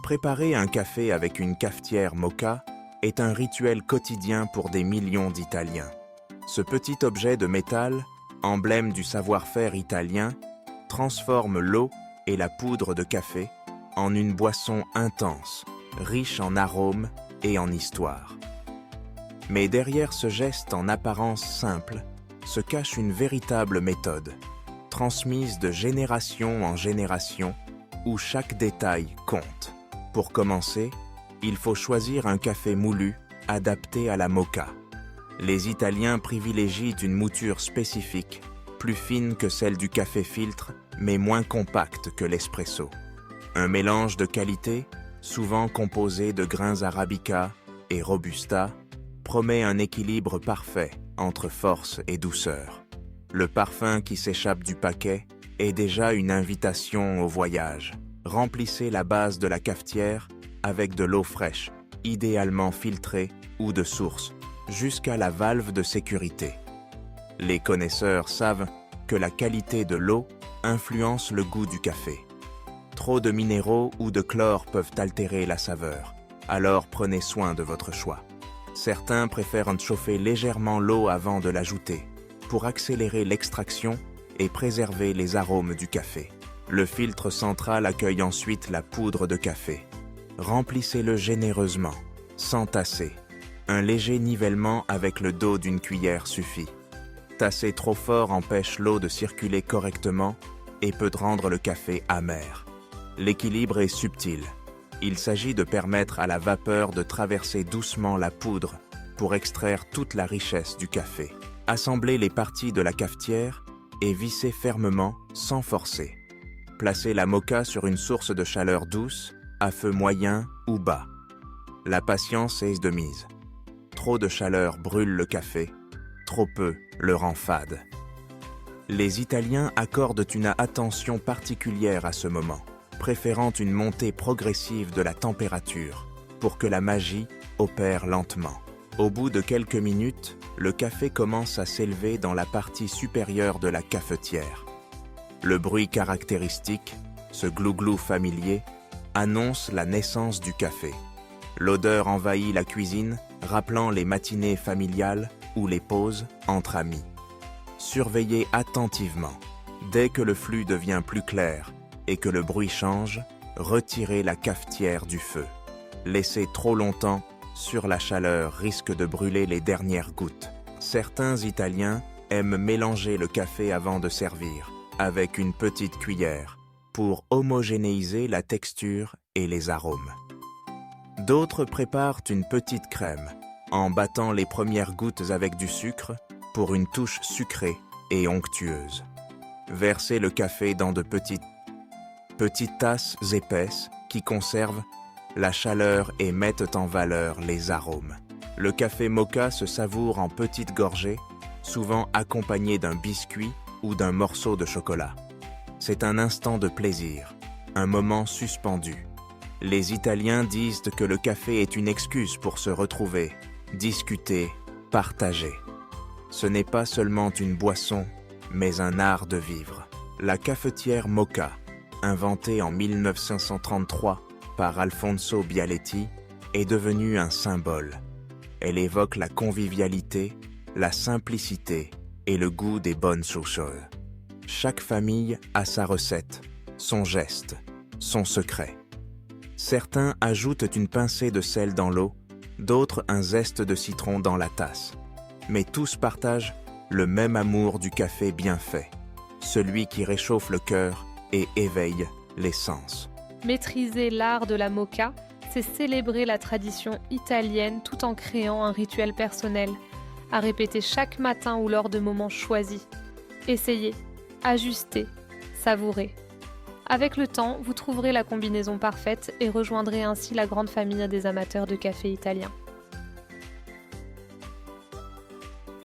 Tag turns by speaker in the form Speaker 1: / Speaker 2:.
Speaker 1: Préparer un café avec une cafetière moka est un rituel quotidien pour des millions d'Italiens. Ce petit objet de métal, emblème du savoir-faire italien, transforme l'eau et la poudre de café en une boisson intense, riche en arômes et en histoire. Mais derrière ce geste en apparence simple, se cache une véritable méthode, transmise de génération en génération, où chaque détail compte. Pour commencer, il faut choisir un café moulu adapté à la moka. Les Italiens privilégient une mouture spécifique, plus fine que celle du café filtre, mais moins compacte que l'espresso. Un mélange de qualité, souvent composé de grains arabica et robusta, promet un équilibre parfait entre force et douceur. Le parfum qui s'échappe du paquet est déjà une invitation au voyage. Remplissez la base de la cafetière avec de l'eau fraîche, idéalement filtrée ou de source, jusqu'à la valve de sécurité. Les connaisseurs savent que la qualité de l'eau influence le goût du café. Trop de minéraux ou de chlore peuvent altérer la saveur, alors prenez soin de votre choix. Certains préfèrent chauffer légèrement l'eau avant de l'ajouter, pour accélérer l'extraction et préserver les arômes du café. Le filtre central accueille ensuite la poudre de café. Remplissez-le généreusement, sans tasser. Un léger nivellement avec le dos d'une cuillère suffit. Tasser trop fort empêche l'eau de circuler correctement et peut rendre le café amer. L'équilibre est subtil. Il s'agit de permettre à la vapeur de traverser doucement la poudre pour extraire toute la richesse du café. Assemblez les parties de la cafetière et vissez fermement sans forcer. Placez la moka sur une source de chaleur douce, à feu moyen ou bas. La patience est de mise. Trop de chaleur brûle le café, trop peu le rend fade. Les Italiens accordent une attention particulière à ce moment, préférant une montée progressive de la température pour que la magie opère lentement. Au bout de quelques minutes, le café commence à s'élever dans la partie supérieure de la cafetière. Le bruit caractéristique, ce glou-glou familier, annonce la naissance du café. L'odeur envahit la cuisine, rappelant les matinées familiales ou les pauses entre amis. Surveillez attentivement. Dès que le flux devient plus clair et que le bruit change, retirez la cafetière du feu. Laisser trop longtemps sur la chaleur risque de brûler les dernières gouttes. Certains Italiens aiment mélanger le café avant de servir, avec une petite cuillère, pour homogénéiser la texture et les arômes. D'autres préparent une petite crème, en battant les premières gouttes avec du sucre pour une touche sucrée et onctueuse. Versez le café dans de petites tasses épaisses qui conservent la chaleur et mettent en valeur les arômes. Le café moka se savoure en petites gorgées, souvent accompagné d'un biscuit ou d'un morceau de chocolat. C'est un instant de plaisir, un moment suspendu. Les Italiens disent que le café est une excuse pour se retrouver, discuter, partager. Ce n'est pas seulement une boisson, mais un art de vivre. La cafetière moka, inventée en 1933 par Alfonso Bialetti, est devenue un symbole. Elle évoque la convivialité, la simplicité et le goût des bonnes choses. Chaque famille a sa recette, son geste, son secret. Certains ajoutent une pincée de sel dans l'eau, d'autres un zeste de citron dans la tasse. Mais tous partagent le même amour du café bien fait, celui qui réchauffe le cœur et éveille les sens.
Speaker 2: Maîtriser l'art de la moka, c'est célébrer la tradition italienne tout en créant un rituel personnel, à répéter chaque matin ou lors de moments choisis. Essayez, ajustez, savourez. Avec le temps, vous trouverez la combinaison parfaite et rejoindrez ainsi la grande famille des amateurs de café italien.